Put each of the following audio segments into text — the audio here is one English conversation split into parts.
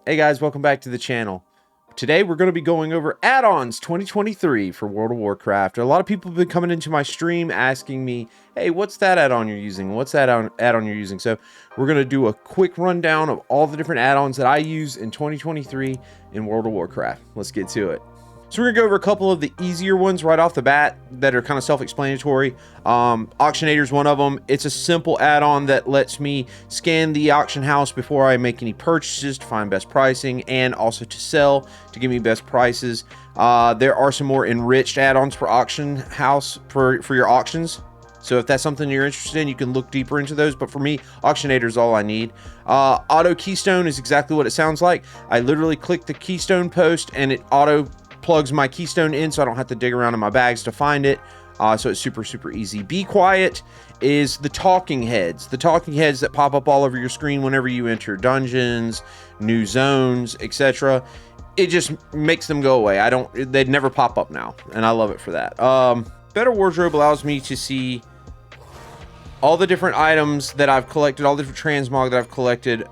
Hey guys, welcome back to the channel. Today we're going to be going over add-ons 2023 for World of Warcraft. A lot of people have been coming into my stream asking me, hey, what's that add-on you're using? What's that add-on you're using? So we're going to do a quick rundown of all the different add-ons that I use in 2023 in World of Warcraft. Let's get to it. So we're gonna go over a couple of the easier ones right off the bat that are kind of self-explanatory. Auctionator is one of them. It's a simple add-on that lets me scan the auction house before I make any purchases to find best pricing and also to sell to give me best prices. There are some more enriched add-ons for auction house for your auctions. So if that's something you're interested in, you can look deeper into those. But for me, Auctionator is all I need. Auto Keystone is exactly what it sounds like. I literally click the Keystone post and it auto plugs my Keystone in, so I don't have to dig around in my bags to find it. So it's super easy. Be Quiet is the talking heads that pop up all over your screen whenever you enter dungeons, new zones, etc. It just makes them go away. They'd never pop up now, and I love it for that. Better Wardrobe allows me to see all the different items that I've collected, all the different transmog that I've collected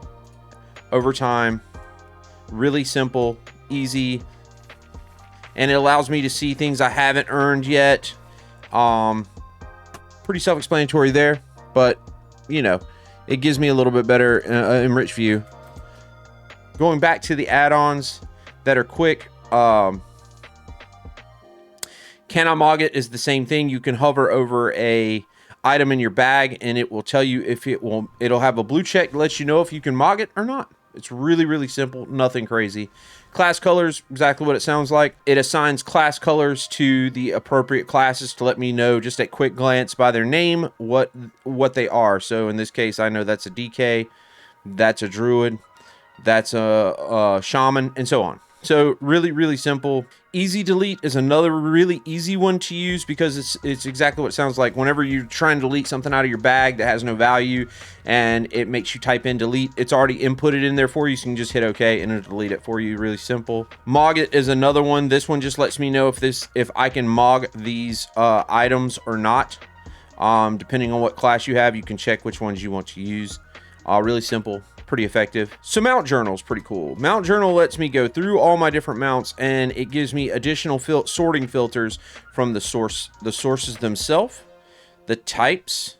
over time. Really simple, easy. And it allows me to see things I haven't earned yet. Pretty self-explanatory there, but you know, it gives me a little bit better enriched view. Going back to the add-ons that are quick, Can I Mog It is the same thing. You can hover over a item in your bag and it will tell you if it'll have a blue check that lets you know if you can mog it or not. It's really simple, nothing crazy. Class colors, exactly what it sounds like. It assigns class colors to the appropriate classes to let me know just at quick glance by their name what they are. So in this case, I know that's a DK, that's a druid, that's a shaman, and so on. So really simple. Easy Delete is another really easy one to use because it's exactly what it sounds like. Whenever you're trying to delete something out of your bag that has no value and it makes you type in delete, it's already inputted in there for you, so you can just hit OK and it'll delete it for you. Really simple. Mog It is another one. This one just lets me know if I can mog these items or not. Depending on what class you have, you can check which ones you want to use. Really simple. Pretty effective. So Mount Journal is pretty cool. Mount Journal lets me go through all my different mounts and it gives me additional sorting filters from the sources themselves, the types,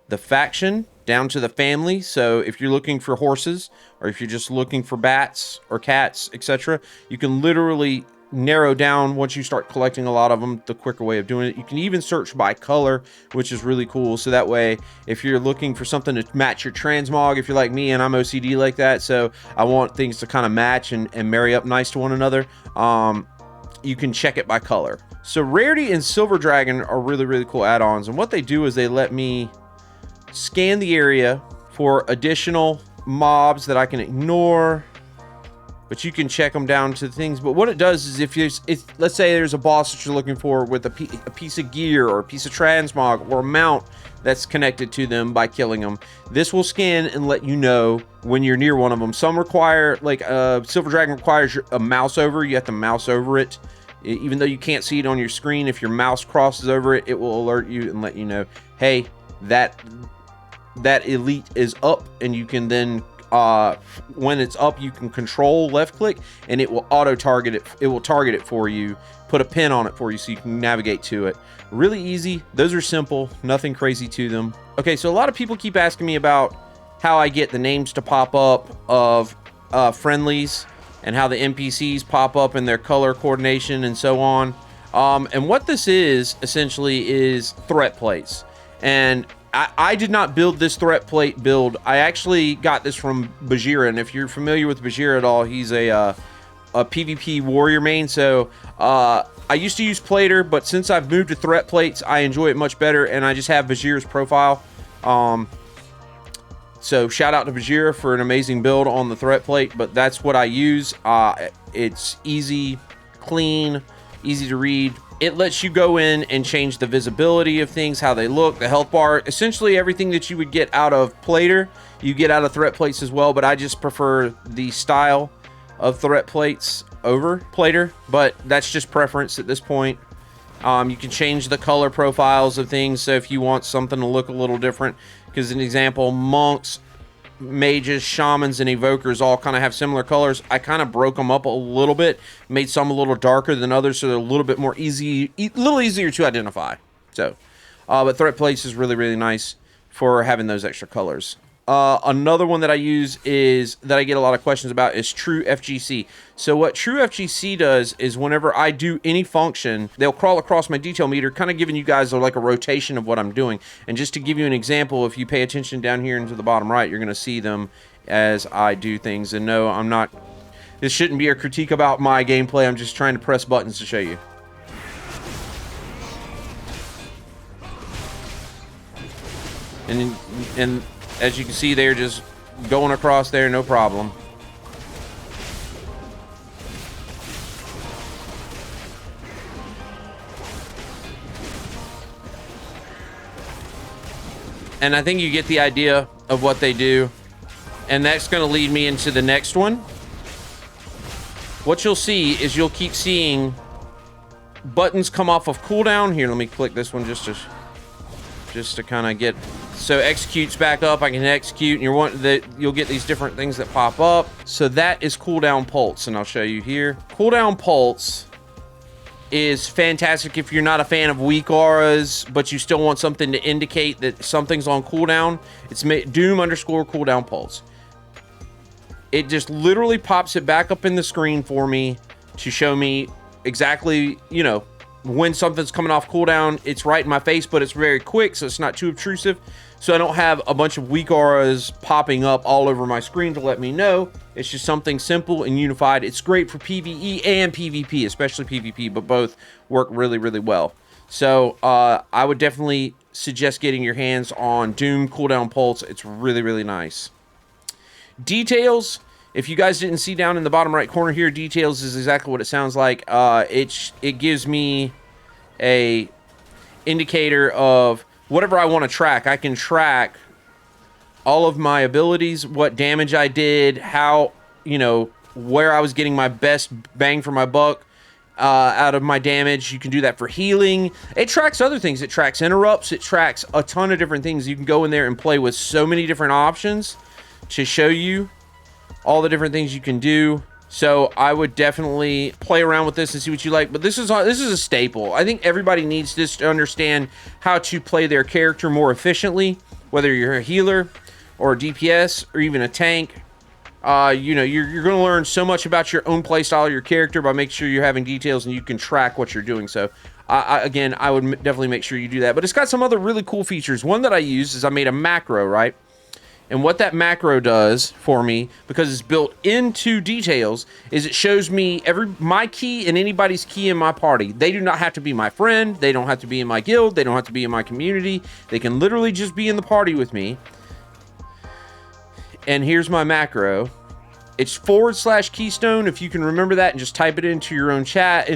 the faction, down to the family. So if you're looking for horses or if you're just looking for bats or cats, etc., you can literally narrow down once you start collecting a lot of them, the quicker way of doing it. You can even search by color, which is really cool. So that way, if you're looking for something to match your transmog, if you're like me and I'm OCD like that, so I want things to kind of match and marry up nice to one another, you can check it by color. So Rarity and Silverdragon are really cool add-ons, and what they do is they let me scan the area for additional mobs that I can ignore, but you can check them down to things. But what it does is if let's say there's a boss that you're looking for with a piece of gear or a piece of transmog or a mount that's connected to them by killing them, this will scan and let you know when you're near one of them. Some require, like Silverdragon requires a mouse over. You have to mouse over it. Even though you can't see it on your screen, if your mouse crosses over it, it will alert you and let you know, hey, that elite is up, and you can then when it's up, you can control left click and it will auto target it. It will target it for you, put a pin on it for you so you can navigate to it. Really easy. Those are simple, nothing crazy to them. Okay, so a lot of people keep asking me about how I get the names to pop up of friendlies and how the NPCs pop up in their color coordination and so on. And what this is essentially is threat plates. And I did not build this threat plate build. I actually got this from Bajira, and if you're familiar with Bajira at all, he's a PvP warrior main. So I used to use Plater, but since I've moved to threat plates, I enjoy it much better, and I just have Bajira's profile. So shout out to Bajira for an amazing build on the threat plate, but that's what I use. It's easy, clean, easy to read. It lets you go in and change the visibility of things, how they look, the health bar, essentially everything that you would get out of Plater, you get out of threat plates as well, but I just prefer the style of threat plates over Plater, but that's just preference at this point. You can change the color profiles of things, so if you want something to look a little different, because an example, monks mages, shamans, and evokers all kind of have similar colors. I kind of broke them up a little bit, made some a little darker than others, so they're a little bit more easy, a little easier to identify. So, but Threat Place is really, really nice for having those extra colors. Another one that I use is, that I get a lot of questions about, is TrufiGCD. So what TrufiGCD does is whenever I do any function, they'll crawl across my detail meter, kind of giving you guys like a rotation of what I'm doing. And just to give you an example, if you pay attention down here into the bottom right, you're going to see them as I do things. And no, I'm not, this shouldn't be a critique about my gameplay. I'm just trying to press buttons to show you. And as you can see, they're just going across there, no problem. And I think you get the idea of what they do. And that's going to lead me into the next one. What you'll see is you'll keep seeing buttons come off of cooldown. Here, let me click this one just to kind of get, so executes back up. I can execute, and you'll get these different things that pop up. So that is cooldown pulse, and I'll show you here. Cooldown pulse is fantastic if you're not a fan of WeakAuras, but you still want something to indicate that something's on cooldown. It's Doom_cooldown pulse. It just literally pops it back up in the screen for me to show me exactly, you know, when something's coming off cooldown. It's right in my face, but it's very quick, so it's not too obtrusive. So I don't have a bunch of WeakAuras popping up all over my screen to let me know. It's just something simple and unified. It's great for PvE and PvP, especially PvP, but both work really, really well. So I would definitely suggest getting your hands on Doom Cooldown Pulse. It's really, really nice. Details. If you guys didn't see down in the bottom right corner here, details is exactly what it sounds like. It gives me a indicator of whatever I want to track. I can track all of my abilities, what damage I did, how, you know, where I was getting my best bang for my buck out of my damage. You can do that for healing. It tracks other things. It tracks interrupts. It tracks a ton of different things. You can go in there and play with so many different options to show you all the different things you can do. So I would definitely play around with this and see what you like. But this is a staple. I think everybody needs this to understand how to play their character more efficiently, whether you're a healer or a DPS or even a tank. You know, you're going to learn so much about your own playstyle, your character, by making sure you're having details and you can track what you're doing. So again, I would definitely make sure you do that. But it's got some other really cool features. One that I use is I made a macro, right? And what that macro does for me, because it's built into details, is it shows me my key and anybody's key in my party. They do not have to be my friend. They don't have to be in my guild. They don't have to be in my community. They can literally just be in the party with me. And here's my macro. It's /Keystone. If you can remember that and just type it into your own chat,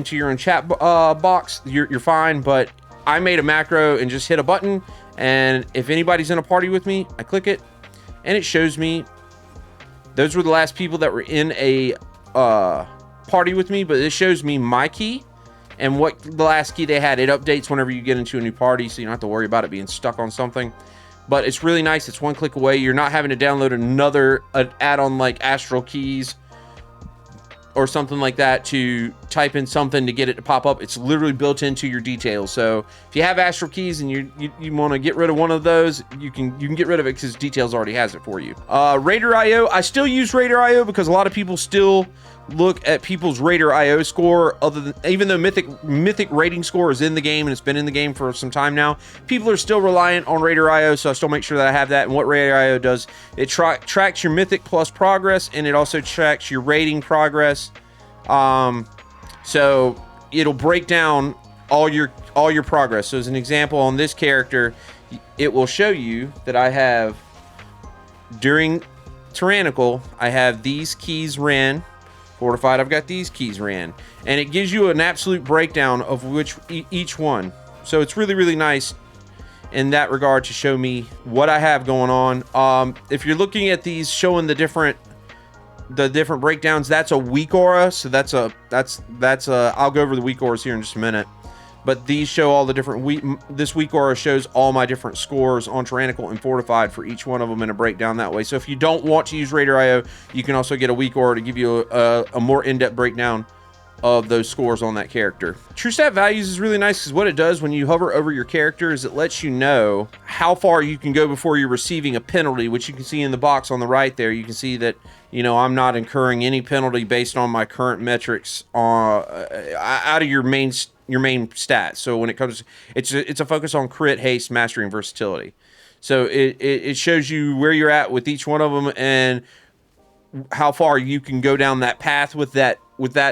box, you're fine. But I made a macro and just hit a button. And if anybody's in a party with me, I click it. And it shows me those were the last people that were in a party with me, but it shows me my key and what the last key they had. It updates whenever you get into a new party, so you don't have to worry about it being stuck on something. But it's really nice. It's one click away. You're not having to download another add-on like Astral Keys or something like that to type in something to get it to pop up. It's literally built into your details. So if you have Astral Keys and you want to get rid of one of those, you can get rid of it because details already has it for you. Raider.io, I still use Raider.io because a lot of people still look at people's Raider.io score, even though Mythic rating score is in the game and it's been in the game for some time now. People are still reliant on Raider.io, so I still make sure that I have that. And what Raider.io does, it tracks your Mythic Plus progress, and it also tracks your rating progress. So it'll break down all your progress. So as an example, on this character, it will show you that I have, during Tyrannical, I have these keys ran. Fortified, I've got these keys ran, and it gives you an absolute breakdown of each one. So it's really, really nice in that regard to show me what I have going on. If you're looking at these showing the different breakdowns, that's a WeakAura. So that's I'll go over the WeakAuras here in just a minute. but these show all the different this WeakAuras shows all my different scores on Tyrannical and Fortified for each one of them in a breakdown that way. So if you don't want to use Raider.io, you can also get a WeakAura to give you a more in-depth breakdown of those scores on that character. True stat values is really nice because what it does when you hover over your character is it lets you know how far you can go before you're receiving a penalty, which you can see in the box on the right there. You can see that, you know, I'm not incurring any penalty based on my current metrics out of your main stats. So when it comes, it's a focus on crit, haste, mastery, and versatility. So it shows you where you're at with each one of them and how far you can go down that path with that.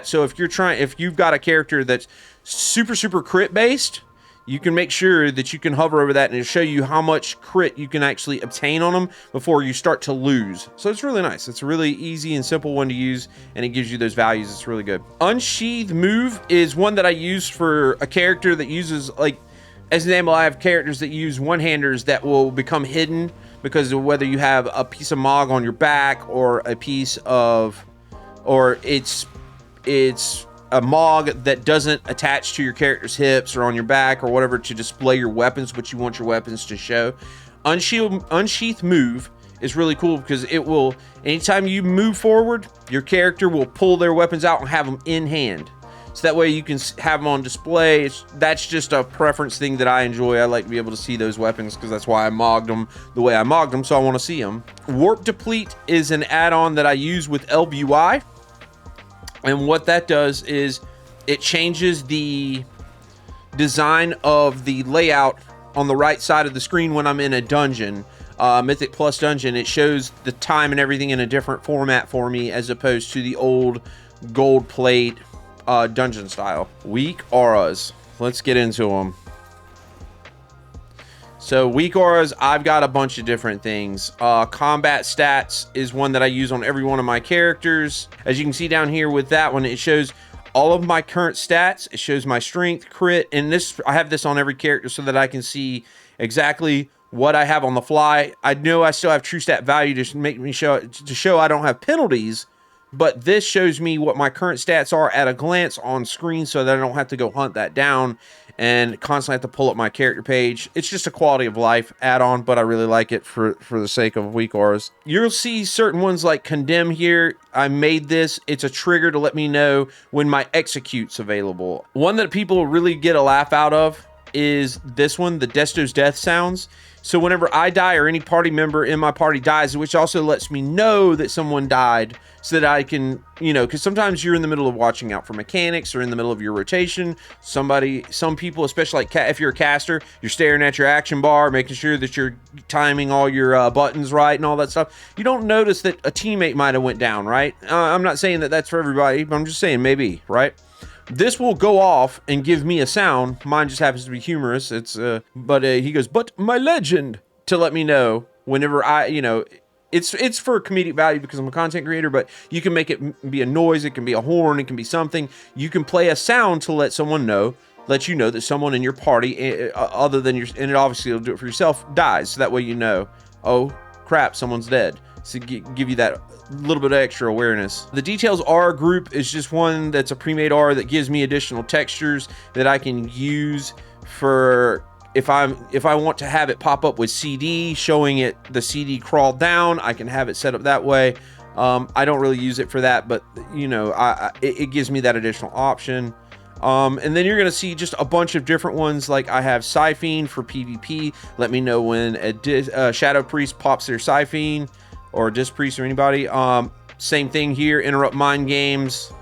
So if you've got a character that's super crit based, you can make sure that you can hover over that and it'll show you how much crit you can actually obtain on them before you start to lose. So it's really nice. It's a really easy and simple one to use, and it gives you those values. It's really good. UnsheathMove is one that I use for a character that uses, like, as an example, I have characters that use one-handers that will become hidden because of whether you have a piece of Mog on your back or a piece of, or it's a Mog that doesn't attach to your character's hips or on your back or whatever to display your weapons, but you want your weapons to show. UnsheathMove is really cool because it will, anytime you move forward, your character will pull their weapons out and have them in hand. So that way you can have them on display. That's just a preference thing that I enjoy. I like to be able to see those weapons because that's why I mogged them the way I mogged them, so I want to see them. WarpDeplete is an add-on that I use with ElvUI. And what that does is it changes the design of the layout on the right side of the screen when I'm in a dungeon, Mythic Plus dungeon. It shows the time and everything in a different format for me as opposed to the old gold plate dungeon style. WeakAuras. Let's get into them. So WeakAuras, I've got a bunch of different things. Combat stats is one that I use on every one of my characters. As you can see down here with that one, it shows all of my current stats. It shows my strength, crit, and this, I have this on every character so that I can see exactly what I have on the fly. I know I still have true stat value to make me show I don't have penalties, but this shows me what my current stats are at a glance on screen so that I don't have to go hunt that down and constantly have to pull up my character page. It's just a quality of life add-on, but I really like it for the sake of WeakAuras. You'll see certain ones like Condemn here. I made this. It's a trigger to let me know when my execute's available. One that people really get a laugh out of is this one, the Desto's death sounds. So whenever I die or any party member in my party dies, which also lets me know that someone died so that I can, you know, because sometimes you're in the middle of watching out for mechanics or in the middle of your rotation. Some people, especially like if you're a caster, you're staring at your action bar, making sure that you're timing all your buttons right and all that stuff. You don't notice that a teammate might have went down, right? I'm not saying that that's for everybody, but I'm just saying maybe, right? This will go off and give me a sound. Mine just happens to be humorous. It's he goes, but my legend, to let me know whenever I, you know, it's for comedic value because I'm a content creator, but you can make it be a noise. It can be a horn. It can be something. You can play a sound to let someone know, let you know that someone in your party, other than your, and it obviously will do it for yourself, dies. So that way you know, oh crap, someone's dead. So give you that little bit of extra awareness. The Details R group is just one that's a pre-made R that gives me additional textures that I can use for if I want to have it pop up with CD, showing it the CD crawl down, I can have it set up that way. I don't really use it for that, but you know, it gives me that additional option. And then you're going to see just a bunch of different ones. Like I have Siphene for PvP. Let me know when a Shadow Priest pops their Siphene, or Disc Priest, or anybody. Same thing here, Interrupt Mind Games.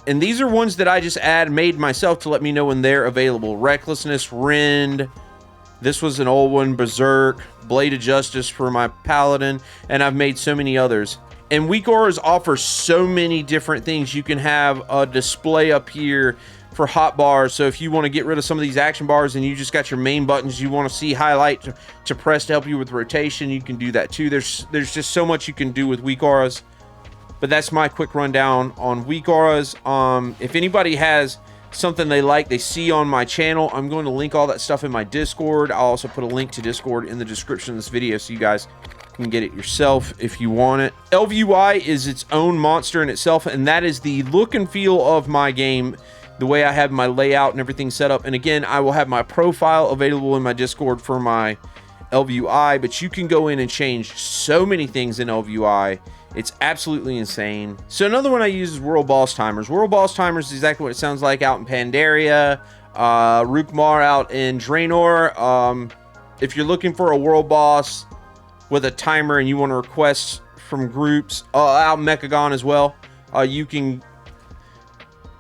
And these are ones that I just made myself to let me know when they're available. Recklessness, Rend. This was an old one, Berserk. Blade of Justice for my Paladin. And I've made so many others. And WeakAuras offers so many different things. You can have a display up here for hotbars. So if you want to get rid of some of these action bars and you just got your main buttons you want to see highlight to press to help you with rotation, you can do that too. There's just so much you can do with WeakAuras. But that's my quick rundown on WeakAuras. If anybody has something they see on my channel, I'm going to link all that stuff in my Discord. I'll also put a link to Discord in the description of this video so you guys can get it yourself if you want it. ElvUI is its own monster in itself, and that is the look and feel of my game. the way I have my layout and everything set up. And again, I will have my profile available in my Discord for my ElvUI, but you can go in and change so many things in ElvUI. It's absolutely insane. So another one I use is WorldBossTimers. WorldBossTimers is exactly what it sounds like out in Pandaria, Rukmar out in Draenor. If you're looking for a world boss with a timer and you want to request from groups, out in Mechagon as well, you can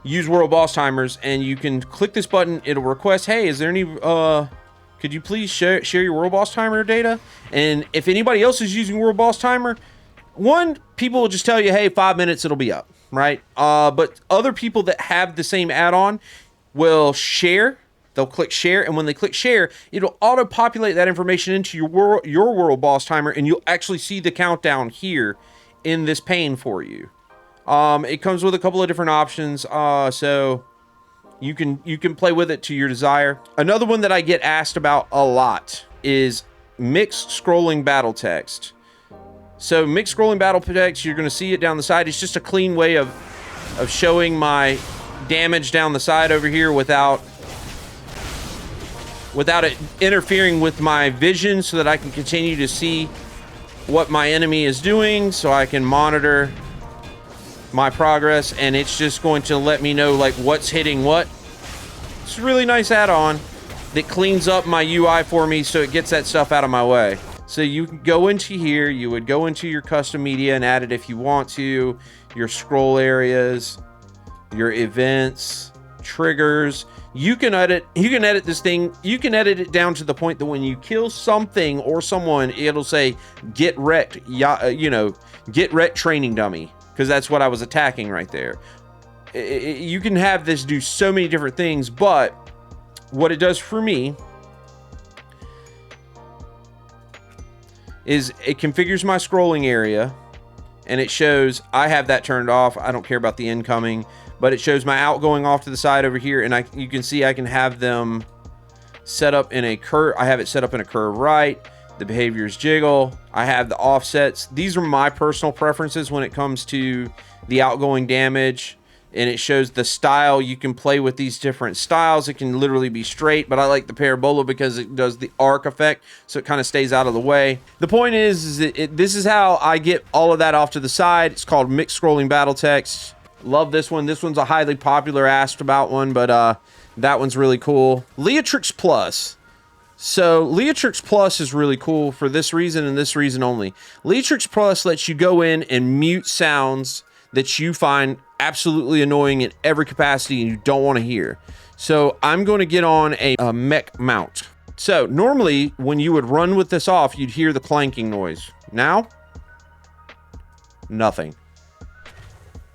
use WorldBossTimers and you can click this button. It'll request, hey, is there any, could you please share your WorldBossTimer data? And if anybody else is using WorldBossTimer, one, people will just tell you, hey, 5 minutes, it'll be up, right? But other people that have the same add-on will share. They'll click share, and when they click share, it'll auto-populate that information into your WorldBossTimer, and you'll actually see the countdown here in this pane for you. It comes with a couple of different options, so you can play with it to your desire. Another one that I get asked about a lot is mixed scrolling battle text. So mixed scrolling battle text, you're going to see it down the side. It's just a clean way of showing my damage down the side over here without it interfering with my vision, so that I can continue to see what my enemy is doing, so I can monitor my progress, and it's just going to let me know like what's hitting what. It's a really nice add-on that cleans up my UI for me, so it gets that stuff out of my way. So you can go into here, you would go into your custom media and add it if you want to, your scroll areas, your events, triggers. You can edit this thing. You can edit it down to the point that when you kill something or someone, it'll say get wrecked, get wrecked training dummy, because that's what I was attacking right there. You can have this do so many different things, but what it does for me is it configures my scrolling area, and it shows I have that turned off. I don't care about the incoming, but it shows my outgoing off to the side over here, and you can see I can have them set up in a curve. I have it set up in a curve right. The behaviors jiggle. I have the offsets. These are my personal preferences when it comes to the outgoing damage, and it shows the style. You can play with these different styles. It can literally be straight, but I like the parabola because it does the arc effect, so it kind of stays out of the way. The point is that this is how I get all of that off to the side. It's called mixed scrolling battle text. Love this one. This one's a highly popular asked about one, but that one's really cool. Leatrix Plus. So Leatrix Plus is really cool for this reason and this reason only. Leatrix Plus lets you go in and mute sounds that you find absolutely annoying in every capacity and you don't want to hear. So I'm going to get on a mech mount. So normally when you would run with this off, you'd hear the clanking noise. Now, nothing.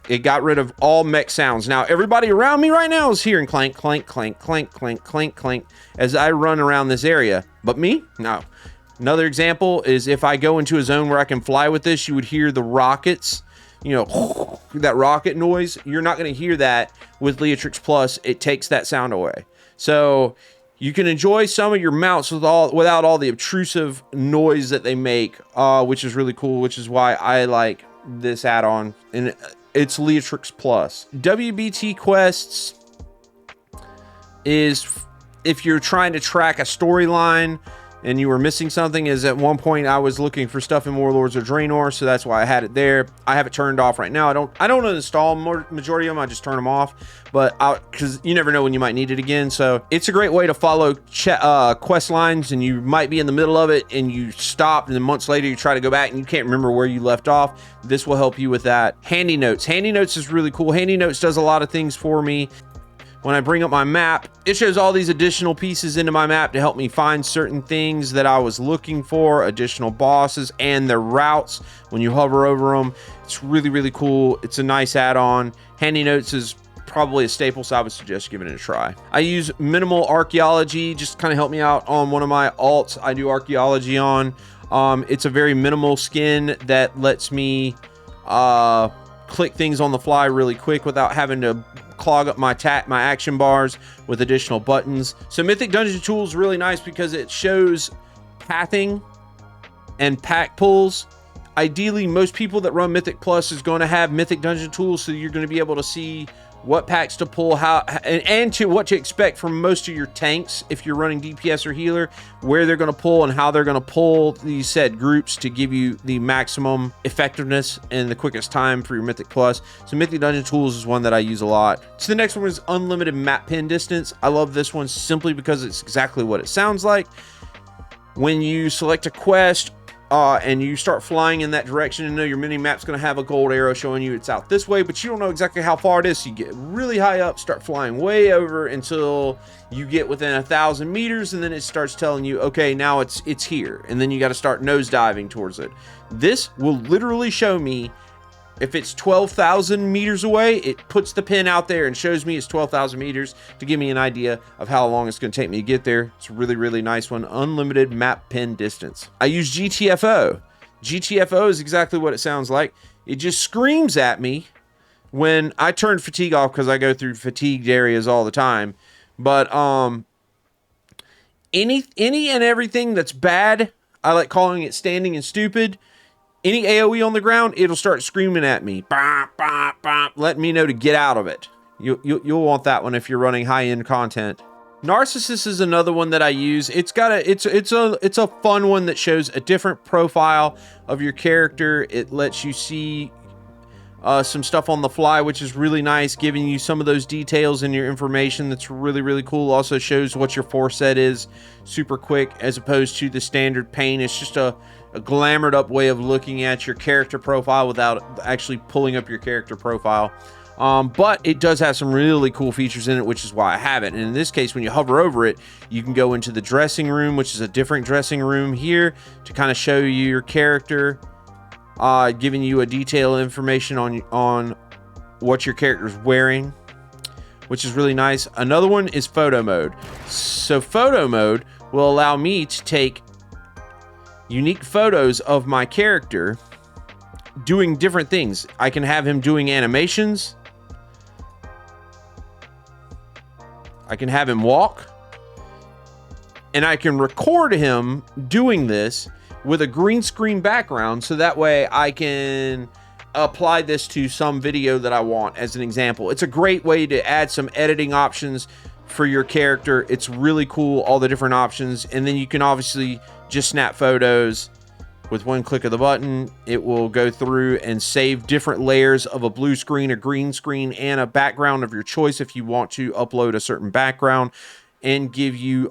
It got rid of all mech sounds. Now everybody around me right now is hearing clank, clank, clank, clank, clank, clank, clank as I run around this area. But me? No. Another example is if I go into a zone where I can fly with this, you would hear the rockets, that rocket noise. You're not going to hear that with Leatrix Plus. It takes that sound away. So you can enjoy some of your mounts without all the obtrusive noise that they make, which is really cool, which is why I like this add-on. And it's Leatrix Plus. WBTQuests is if you're trying to track a storyline and you were missing something. Is at one point I was looking for stuff in Warlords of Draenor, so that's why I had it there. I have it turned off right now. I don't uninstall majority of them. I just turn them off, but because you never know when you might need it again. So it's a great way to follow quest lines, and you might be in the middle of it and you stop, and then months later you try to go back and you can't remember where you left off. This will help you with that. HandyNotes. HandyNotes is really cool. HandyNotes does a lot of things for me. When I bring up my map, it shows all these additional pieces into my map to help me find certain things that I was looking for, additional bosses and their routes when you hover over them. It's really, really cool. It's a nice add-on. HandyNotes is probably a staple, so I would suggest giving it a try. I use minimal archaeology, just kind of help me out on one of my alts I do archaeology on. It's a very minimal skin that lets me click things on the fly really quick without having to clog up my action bars with additional buttons. So Mythic Dungeon Tool is really nice because it shows pathing and pack pulls. Ideally, most people that run Mythic Plus is going to have Mythic Dungeon tools, so you're going to be able to see what packs to pull, how, and to what to expect from most of your tanks if you're running DPS or healer, where they're going to pull and how they're going to pull these said groups to give you the maximum effectiveness and the quickest time for your Mythic Plus. So Mythic Dungeon Tools is one that I use a lot. So the next one is Unlimited Map Pin Distance. I love this one simply because it's exactly what it sounds like. When you select a quest, and you start flying in that direction, and know your mini map's going to have a gold arrow showing you it's out this way, but you don't know exactly how far it is. So you get really high up, start flying way over until you get within 1,000 meters, and then it starts telling you, okay, now it's here, and then you got to start nose diving towards it. This will literally show me if it's 12,000 meters away. It puts the pin out there and shows me it's 12,000 meters to give me an idea of how long it's going to take me to get there. It's a really, really nice one. Unlimited map pin distance. I use GTFO. GTFO is exactly what it sounds like. It just screams at me when I turn fatigue off, because I go through fatigued areas all the time. But any and everything that's bad, I like calling it standing and stupid. Any AoE on the ground, it'll start screaming at me, bop, bop, bop, letting me know to get out of it. You'll want that one if you're running high-end content. Narcissus is another one that I use. It's a fun one that shows a different profile of your character. It lets you see some stuff on the fly, which is really nice, giving you some of those details in your information. That's really, really cool. Also shows what your force set is super quick, as opposed to the standard pane. It's just a glamored up way of looking at your character profile without actually pulling up your character profile. But it does have some really cool features in it, which is why I have it. And in this case, when you hover over it, you can go into the dressing room, which is a different dressing room here, to kind of show you your character, giving you a detailed information on what your character is wearing, which is really nice. Another one is photo mode. So photo mode will allow me to take unique photos of my character doing different things. I can have him doing animations. I can have him walk. And I can record him doing this with a green screen background, so that way I can apply this to some video that I want, as an example. It's a great way to add some editing options for your character. It's really cool, all the different options. And then you can obviously just snap photos with one click of the button. It will go through and save different layers of a blue screen, a green screen, and a background of your choice if you want to upload a certain background, and give you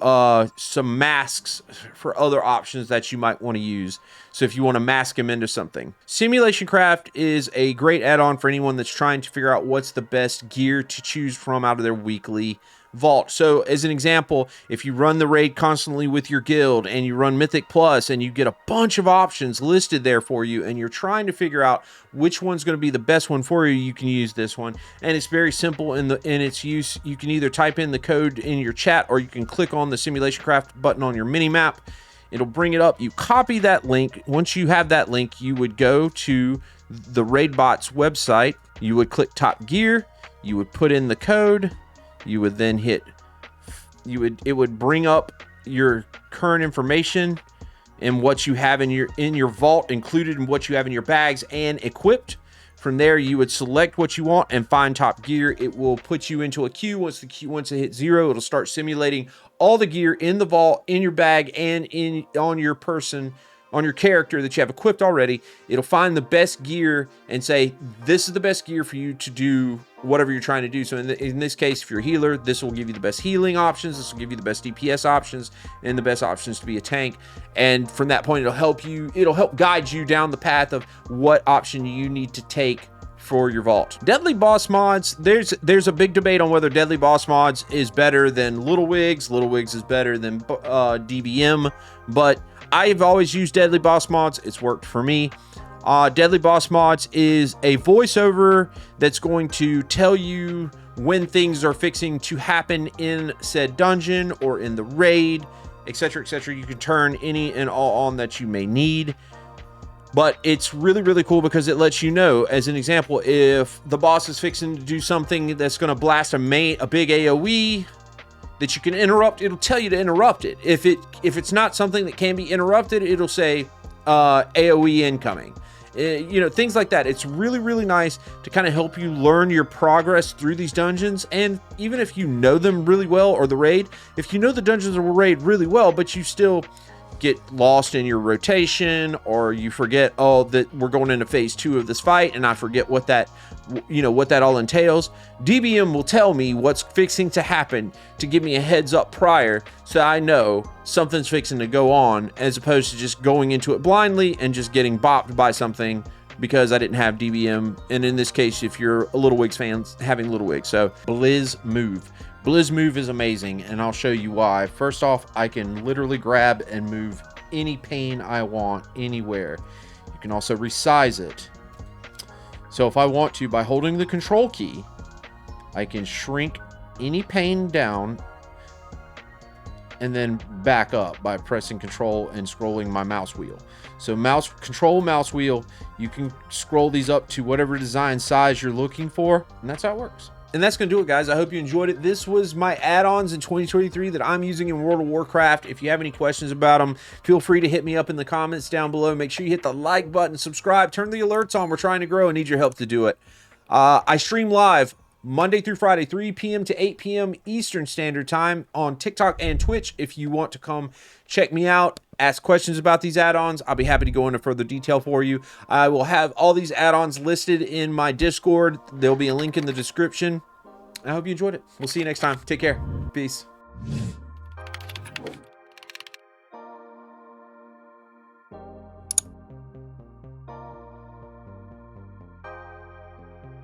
some masks for other options that you might want to use. So if you want to mask them into something. Simulationcraft is a great add-on for anyone that's trying to figure out what's the best gear to choose from out of their weekly vault. So as an example, if you run the raid constantly with your guild and you run Mythic Plus and you get a bunch of options listed there for you, and you're trying to figure out which one's going to be the best one for you, you can use this one. And it's very simple in its use. You can either type in the code in your chat, or you can click on the Simulationcraft button on your mini map. It'll bring it up. You copy that link. Once you have that link, you would go to the Raidbot's website. You would click Top Gear. You would put in the code. You would then hit, it would bring up your current information and what you have in your vault, included in what you have in your bags and equipped. From there, you would select what you want and find Top Gear. It will put you into a queue. Once it hits 0, it'll start simulating all the gear in the vault, in your bag, and on your person, on your character that you have equipped already. It'll find the best gear and say, this is the best gear for you to do whatever you're trying to do. So in this case, if you're a healer, this will give you the best healing options. This will give you the best DPS options and the best options to be a tank. And from that point, it'll help guide you down the path of what option you need to take for your vault. Deadly Boss mods, there's a big debate on whether Deadly Boss mods is better than Little Wigs. Little Wigs is better than DBM, but I've always used Deadly Boss mods. It's worked for me. Deadly Boss mods is a voiceover that's going to tell you when things are fixing to happen in said dungeon or in the raid, etc., etc. You can turn any and all on that you may need. But it's really, really cool because it lets you know, as an example, if the boss is fixing to do something that's going to blast a big AoE that you can interrupt, it'll tell you to interrupt it. If it's not something that can be interrupted, it'll say AoE incoming. You know, things like that. It's really, really nice to kind of help you learn your progress through these dungeons. And even if you know them really well, or the raid, if you know the dungeons or raid really well, but you still get lost in your rotation, or you forget, oh, that we're going into phase 2 of this fight, and I forget what that, you know, what that all entails, DBM will tell me what's fixing to happen to give me a heads up prior, so I know something's fixing to go on, as opposed to just going into it blindly and just getting bopped by something because I didn't have DBM. And in this case, if you're a Little Wigs fan, having Little Wigs. So BlizzMove. BlizzMove is amazing, and I'll show you why. First off, I can literally grab and move any pane I want anywhere. You can also resize it. So if I want to, by holding the control key, I can shrink any pane down and then back up by pressing control and scrolling my mouse wheel. So control mouse wheel, you can scroll these up to whatever design size you're looking for, and that's how it works. And that's going to do it, guys. I hope you enjoyed it. This was my add-ons in 2023 that I'm using in World of Warcraft. If you have any questions about them, feel free to hit me up in the comments down below. Make sure you hit the like button, subscribe, turn the alerts on. We're trying to grow and need your help to do it. I stream live Monday through Friday, 3 p.m. to 8 p.m. Eastern Standard Time on TikTok and Twitch. If you want to come check me out, ask questions about these add-ons, I'll be happy to go into further detail for you. I will have all these add-ons listed in my Discord. There'll be a link in the description. I hope you enjoyed it. We'll see you next time. Take care. Peace.